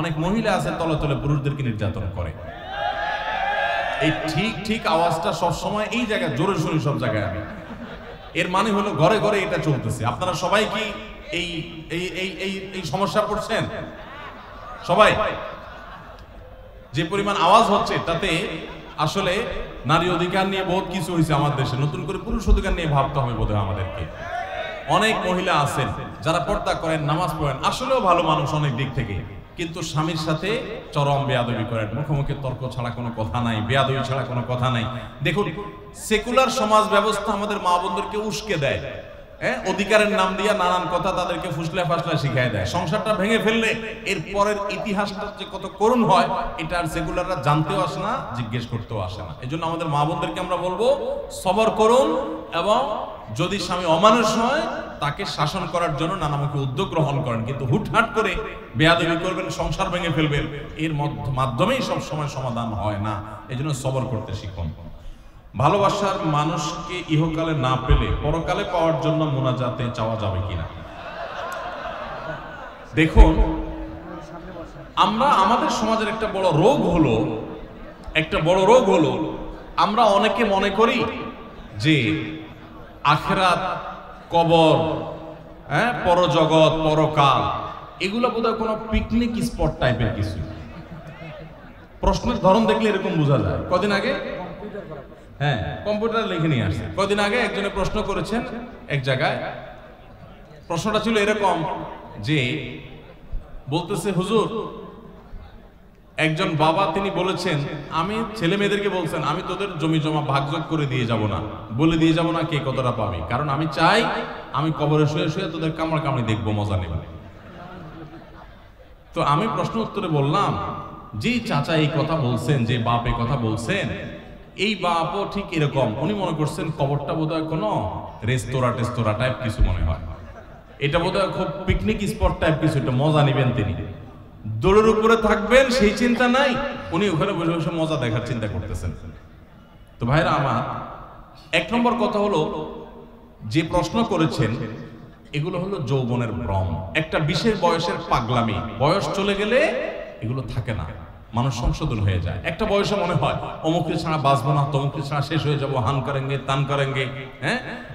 অনেক মহিলা আছে তলে তলে পুরুষদেরকে নির্যাতন করে। এই ঠিক ঠিক আওয়াজটা সবসময় এই জায়গায় জোরে শুনি সব জায়গায় আমি। এর মানে হলো ঘরে ঘরে এটা চলতেছে। আপনারা সবাই কি এই এই এই এই এই সমস্যা পড়ছেন? সবাই যে পরিমাণ আওয়াজ হচ্ছে তাতে আসলে নারী অধিকার নিয়ে বহুত কিছু হয়েছে আমাদের দেশে, নতুন করে পুরুষ অধিকার নিয়ে ভাবতে হবে বোধহয় আমাদেরকে। অনেক মহিলা আছেন যারা পর্দা করেন, নামাজ পড়েন, আসলেও ভালো মানুষ অনেক দিক থেকে, কিন্তু স্বামীর সাথে চরম বেয়াদবি করেন। মুখোমুখি তর্ক ছাড়া কোনো কথা নাই, বেয়াদবি ছাড়া কোনো কথা নাই। দেখুন, সেকুলার সমাজ ব্যবস্থা আমাদের মা বোনদেরকে উস্কে দেয়, অধিকারের নাম দিয়া নানান কথা তাদেরকে ফুসলা ফাসলা শিখাই দেয়। সংসারটা ভেঙে ফেললে এর পরের ইতিহাসটা যে কত করুণ হয় এটা আর সেকুলাররা জানতেও আসে না, জিজ্ঞেস করতেও আসে না। এই জন্য আমাদের মা বোনদেরকে আমরা বলবো সবর করুন, এবং যদি স্বামী অমানুষ হয় তাকে শাসন করার জন্য নানামুখী উদ্যোগ গ্রহণ করেন, কিন্তু হুটহাট করে বেয়াদবি করবেন, সংসার ভেঙে ফেলবেন, এর মাধ্যমেই সব সময় সমাধান হয় না। এই জন্য সবর করতে শিখুন। ভালোবাসার মানুষকে ইহকালে না পেলে পরকালে পাওয়ার জন্য মোনাজাতে চাওয়া যাবে কিনা? দেখুন, আমরা আমাদের সমাজের একটা বড় রোগ হলো আমরা অনেকে মনে করি যে আখিরাত, কবর, পরজগৎ, পরকাল এগুলো বোধহয় কোনো পিকনিক স্পট টাইপের কিছু। প্রশ্নের ধরন দেখলে এরকম বোঝা যায়। কদিন আগে কম্পিউটার লিখে নিয়ে আসছে। কদিন আগে একজনে প্রশ্ন করেছেন এক জায়গায়, প্রশ্নটা ছিল এরকম যে বলতেছে, হুজুর, একজন বাবা তিনি বলেছেন, আমি ছেলে মেয়েদেরকে বলছেন আমি তোদের জমি জমা ভাগযোগ করে দিয়ে যাব না, বলে দিয়ে যাব না কে কতটা পাবি, কারণ আমি চাই আমি কবরে শুয়ে শুয়ে তোদের কামড় কামড়ি দেখবো, মজা নেব। তো আমি প্রশ্ন উত্তরে বললাম, যে চাচা এই কথা বলছেন, যে বাপ এই কথা বলছেন, এই বাপও ঠিক এরকম, উনি মনে করছেন কবরটা বোধহয় কোনো রেস্তোরাঁ টাইপ কিছু মনে হয়, এটা বোধহয় খুব পিকনিক স্পট টাইপ কিছু, এটা মজা নেবেন তিনি, দোলের উপরে থাকবেন সেই চিন্তা নাই, উনি ওখানে বসে বসে মজা দেখার চিন্তা করতেছেন। তো ভাইরা আমার, এক নম্বর কথা হলো, যে প্রশ্ন করেছেন এগুলো হলো যৌবনের ভ্রম, একটা বিশেষ বয়সের পাগলামি। বয়স চলে গেলে এগুলো থাকে না, মানুষ সংশোধন হয়ে যায়। একটা বয়সে মনে হয় অমুকে ছাড়া বাঁচবো না, তমুকে ছাড়া শেষ হয়ে যাবো, হান করেঙ্গে তান করেঙ্গে,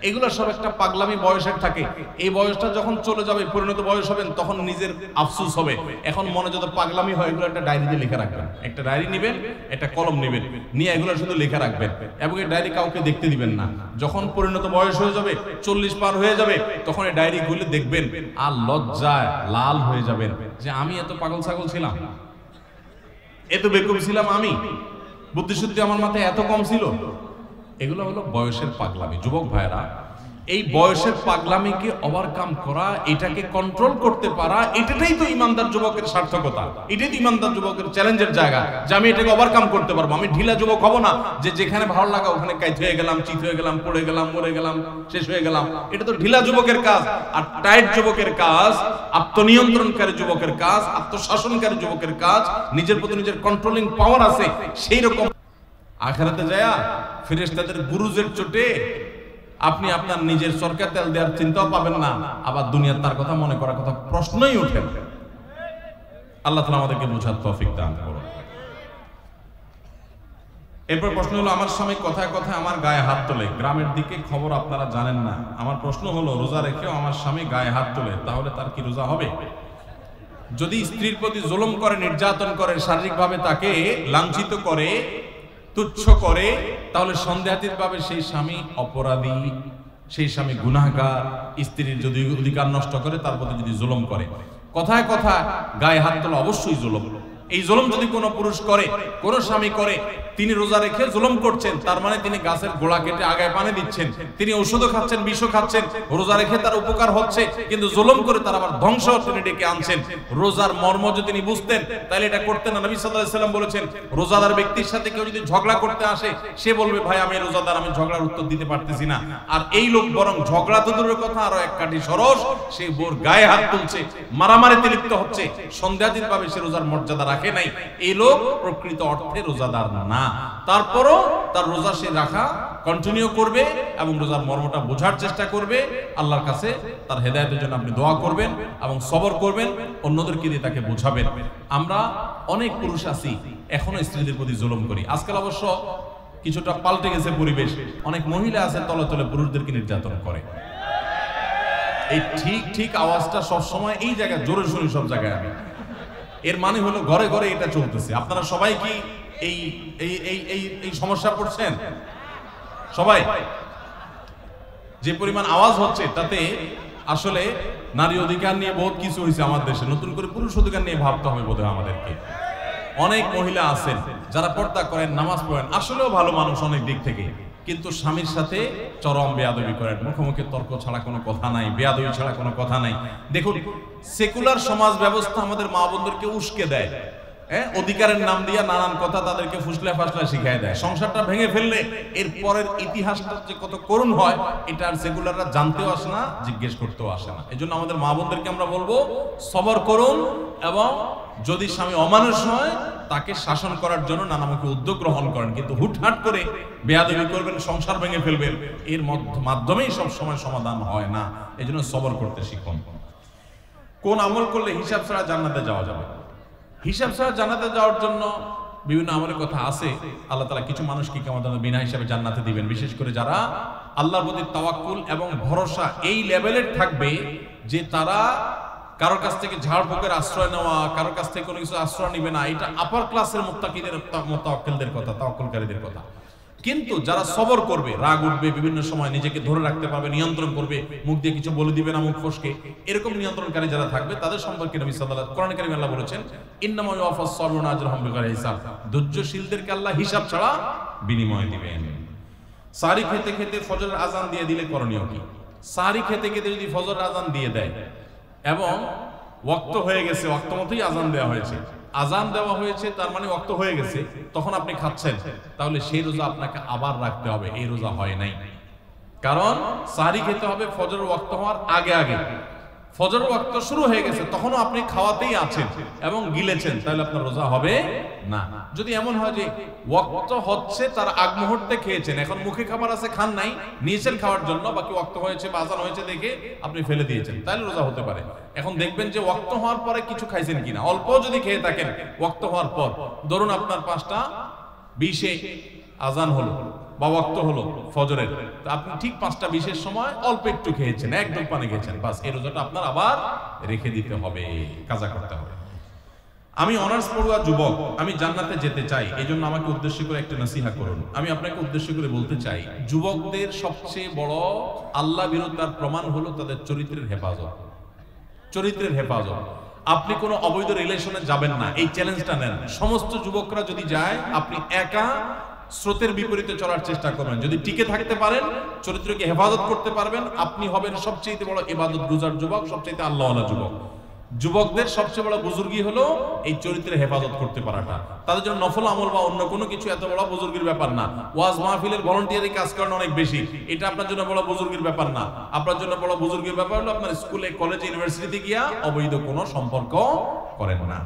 এগুলো সব একটা পাগলামি বয়সের থাকে। এই বয়সটা যখন চলে যাবে, পরিণত বয়স হবেন, তখন নিজের আফসোস হবে। এখন মনে যত পাগলামি হয় এগুলো একটা ডায়েরিতে লিখে রাখবেন, একটা ডায়েরি নেবেন, একটা কলম নেবেন, নিয়ে এগুলো শুধু লিখে রাখবেন, এবং এই ডায়েরি কাউকে দেখতে দিবেন না। যখন পরিণত বয়স হয়ে যাবে, 40 পার হয়ে যাবে, তখন এই ডায়েরি খুলে দেখবেন আর লজ্জায় লাল হয়ে যাবেন যে আমি এত পাগল ছাগল ছিলাম, এত বেকুব ছিলাম, আমি বুদ্ধিশুদ্ধি আমার মাথায় এত কম ছিল। এগুলো হলো বয়সের পাগলামি। যুবক ভাইরা, এই বয়সের পাগলামিকে ওভারকাম করা, এটাকে কন্ট্রোল করতে পারা, এটাই তো ইমানদার যুবকের সার্থকতা, এটাই তো ইমানদার যুবকের চ্যালেঞ্জের জায়গা, যে আমি এটাকে ওভারকাম করতে পারবো। আমি ঢিলা যুবক হব না, যে যেখানে ভালো লাগা ওখানে কাইত হয়ে গেলাম, চিত হয়ে গেলাম, পড়ে গেলাম, মরে গেলাম, শেষ হয়ে গেলাম। এটা তো ঢিলা যুবকের কাজ। আর টাইট যুবকের কাজ, আত্মনিয়ন্ত্রণকারী যুবকের কাজ, আত্মশাসনকারী যুবকের কাজ, নিজের প্রতি নিজের কন্ট্রোলিং পাওয়ার আছে, সেই রকম আখিরাতে যায়া ফেরেশতাদের বুরুজের চোটে আপনি আপনার নিজের সরকার তেল দেওয়ার চিন্তাও পাবেন না, আবার দুনিয়ার তার কথা মনে করার কথা প্রশ্নই ওঠে না। আল্লাহ তাআলা আমাদেরকে বোঝার তৌফিক দান করুন। এরপর প্রশ্ন হলো, আমার স্বামী কথায় কথায় আমার গায়ে হাত তোলে, গ্রামের দিকে খবর আপনারা জানেন না। আমার প্রশ্ন হলো, রোজা রেখেও আমার স্বামী গায়ে হাত তোলে, তাহলে তার কি রোজা হবে? যদি স্ত্রীর প্রতি জুলুম করে, নির্যাতন করে, শারীরিকভাবে তাকে লাঞ্ছিত করে, তুচ্ছ করে, তাহলে সন্দেহাতীতভাবে সেই স্বামী অপরাধী, সেই স্বামী গুনাহগার। স্ত্রীর যদি অধিকার নষ্ট করে, তার প্রতি যদি জুলুম করে, কথায় কথায় গায়ে হাত তোলা অবশ্যই জুলুম। এই জুলুম যদি কোনো পুরুষ করে, কোনো স্বামী করে, তিনি রোজা রেখে জুলুম করছেন, তার মানে তিনি গাছের গোড়া কেটে আগায় পানি দিচ্ছেন, তিনি ওষুধও খাচ্ছেন, বিষও খাচ্ছেন। রোজা রেখে তার উপকার হচ্ছে, কিন্তু জুলুম করে তার আবার ধ্বংস তিনি ডেকে আনছেন। রোজার মর্ম যদি তিনি বুঝতেন, তাহলে এটা করতেন না। নবী সাল্লাল্লাহু আলাইহি ওয়াসাল্লাম বলেছেন, রোজাদার ব্যক্তির সাথে কেউ যদি ঝগড়া করতে আসে, সে বলবে, ভাই আমি রোজাদার, আমি ঝগড়ার উত্তর দিতে পারতেছি না। আর এই লোক বরং ঝগড়া তো দূরের কথা, আরো এক কাঠি সরস, সেই বোর গায়ে হাত তুলছে, মারামারিতে লিপ্ত হচ্ছে, সন্দেহাতীতভাবে সে রোজার মর্যাদা রাখে রাখে নাই, এই লোক প্রকৃত অর্থে রোজাদার না। তারপরও তার রোজা সে রাখা কন্টিনিউ করবে এবং রোজার মর্মটা বোঝার চেষ্টা করবে। আল্লাহর কাছে তার হেদায়েতের জন্য আপনি দোয়া করবেন এবং সবর করবেন, অন্যদেরকে দিয়ে তাকে বোঝাবেন। আমরা অনেক পুরুষ আছি এখনো স্ত্রীদের প্রতি জুলুম করি। আজকাল অবশ্য কিছুটা পাল্টে গেছে পরিবেশ, অনেক মহিলা আছে তলে তলে পুরুষদেরকে নির্যাতন করে। এই ঠিক ঠিক আওয়াজটা সবসময় এই জায়গায় জোরে শুনি সব জায়গায় আমি। এর মানে হলো ঘরে ঘরে এটা চলতেছে। আপনারা সবাই কি এই এই এই এই এই সমস্যা পড়ছেন? সবাই যে পরিমাণ আওয়াজ হচ্ছে তাতে আসলে নারী অধিকার নিয়ে বহুত কিছু হয়েছে আমার দেশে, নতুন করে পুরুষ অধিকার নিয়ে ভাবতে হবে বোধহয় আমাদেরকে। অনেক মহিলা আছেন যারা পর্দা করেন, নামাজ পড়েন, আসলেও ভালো মানুষ অনেক দিক থেকে, কিন্তু স্বামীর সাথে চরম বেয়াদবি করেন। মুখোমুখি তর্ক ছাড়া কোনো কথা নাই, বেয়াদবি ছাড়া কোনো কথা নাই। দেখুন, সেকুলার সমাজ ব্যবস্থা আমাদের মা বোনদেরকে উস্কে দেয়, অধিকারের নাম দিয়ে নানান কথা তাদেরকে ফুসলে ফাসলা শিখাই দেয়। সংসারটা ভেঙে ফেললে এর পরের ইতিহাসটা যে কত করুণ হয় এটা আর সেকুলাররা জানতেও আসে না, জিজ্ঞেস করতেও আসে না। এই জন্য আমাদের মা বোনদেরকে আমরা বলবো সবর করুন, এবং যদি স্বামী অমানুষ হয় তাকে শাসন করার জন্য নানামুখী উদ্যোগ গ্রহণ করেন, কিন্তু হুটহাট করে বেয়াদবি করবেন, সংসার ভেঙে ফেলবেন, এর মাধ্যমেই সব সময় সমাধান হয় না। এই জন্য সবর করতে শিখুন। কোন আমল করলে হিসাব ছাড়া জান্নাতে যাওয়া যাবে? হিসাব ছাড়া জান্নাতে যাওয়ার জন্য বিভিন্ন আমলের কথা আছে। আল্লাহ তাআলা কিছু মানুষকে আমাদের বিনা হিসাবে জান্নাতে দিবেন, বিশেষ করে যারা আল্লাহর প্রতি তাওয়াক্কুল এবং ভরসা এই লেভেলের থাকবে যে তারা কারোর কাছ থেকে ঝাড়ফুঁকের আশ্রয় নেওয়া, কারোর কাছ থেকে কোনো কিছু আশ্রয় নিবে না। এটা আপার ক্লাসের মুত্তাকিদের, মুতাওয়াক্কিলদের কথা, তাওয়াক্কুলকারীদের কথা। কিন্তু যারা সবর করবে, রাগ উঠবে, বিভিন্ন সময় নিজেকে ধরে রাখতে পারবে, নিয়ন্ত্রণ করবে, মুখ দিয়ে কিছু বলে দিবে না মুখ ফসকে, এরকম নিয়ন্ত্রণকারী যারা থাকবে তাদের সম্পর্কে নবী সাল্লাল্লাহু আলাইহি ওয়াসাল্লাম কোরআন কারীমে আল্লাহ বলেছেন, ইন্নামা ইউওয়াফাস সাবিরুনা আজরাহুম বিগাইরি হিসাব। ধৈর্যশীলদেরকে আল্লাহ হিসাব ছাড়া বিনিময় দিবেন। সারি খেতে খেতে ফজরের আজান দিয়ে দিলে করণীয় কি? সারি খেতে খেতে যদি ফজরের আজান দিয়ে দেয় এবং ওয়াক্ত হয়ে গেছে, ওয়াক্ত মতোই আজান দেওয়া হয়েছে, আজান দেওয়া হয়েছে তার মানে ওয়াক্ত হয়ে গেছে, তখন আপনি খাচ্ছেন, তাহলে সেই রোজা আপনাকে আবার রাখতে হবে, এই রোজা হয় নাই। কারণ সারি খেতে হবে ফজরের ওয়াক্ত হওয়ার আগে আগে। ফজরের ওয়াক্ত শুরু হয়ে গেছে, তখনও আপনি খাওয়াতেই আছেন এবং গিলেছেন, তাহলে আপনার রোজা হবে না। যদি এমন হয় যে ওয়াক্ত হচ্ছে তার আগ মুহূর্তে খেয়েছেন, এখন মুখে খাবার আছে, খান নাই, নিয়েছেন খাওয়ার জন্য, বাকি ওয়াক্ত হয়েছে বা আজান হয়েছে দেখে আপনি ফেলে দিয়েছেন, তাহলে রোজা হতে পারে। এখন দেখবেন যে ওয়াক্ত হওয়ার পরে কিছু খাইছেন কিনা, অল্প যদি খেয়ে থাকেন ওয়াক্ত হওয়ার পর, ধরুন আপনার 5:20 আজান হলো বা ওয়াক্ত হলো ফজরের, তো আপনি ঠিক 5:20 সময় অল্প একটু খেয়েছেন, একদম পানি খেয়েছেন, বাস এই রোজাটা আপনার আবার রেখে দিতে হবে, কাজা করতে হবে। আমি অনার্স পড়ুয়া যুবক, আমি জান্নাতে যেতে চাই, এই জন্য আমাকে উদ্দেশ্য করে একটা নসিহা করুন। আমি আপনাকে উদ্দেশ্য করে বলতে চাই, যুবকদের সবচেয়ে বড় আল্লাহ বিরোধিতার প্রমাণ হলো তাদের চরিত্রের হেফাজত। চরিত্রের হেফাজত। আপনি কোনো অবৈধ রিলেশনে যাবেন না, এই চ্যালেঞ্জটা নেন। সমস্ত যুবকরা যদি যায়, আপনি একা স্রোতের বিপরীতে চলার চেষ্টা করবেন। যদি টিকে থাকতে পারেন, চরিত্রকে হেফাজত করতে পারবেন, আপনি হবেন সবচেয়ে বড় ইবাদত গুজার যুবক, সবচেয়ে আল্লাহওয়ালা যুবক। যুবকদের সবচেয়ে বড় বুজুর্গি হলো এই চরিত্রের হেফাজত করতে পারাটা। তাদের জন্য নফল আমল বা অন্য কোনো কিছু এত বড় বুজুর্গির ব্যাপার না। ওয়াজ মাহফিলের ভলান্টিয়ারি কাজ করেন অনেক বেশি, এটা আপনার জন্য বড় বুজুর্গির ব্যাপার না। আপনার জন্য বড় বুজুর্গির ব্যাপার হলো আপনার স্কুলে, কলেজে, ইউনিভার্সিটিতে গিয়া অবৈধ কোনো সম্পর্ক করেন না।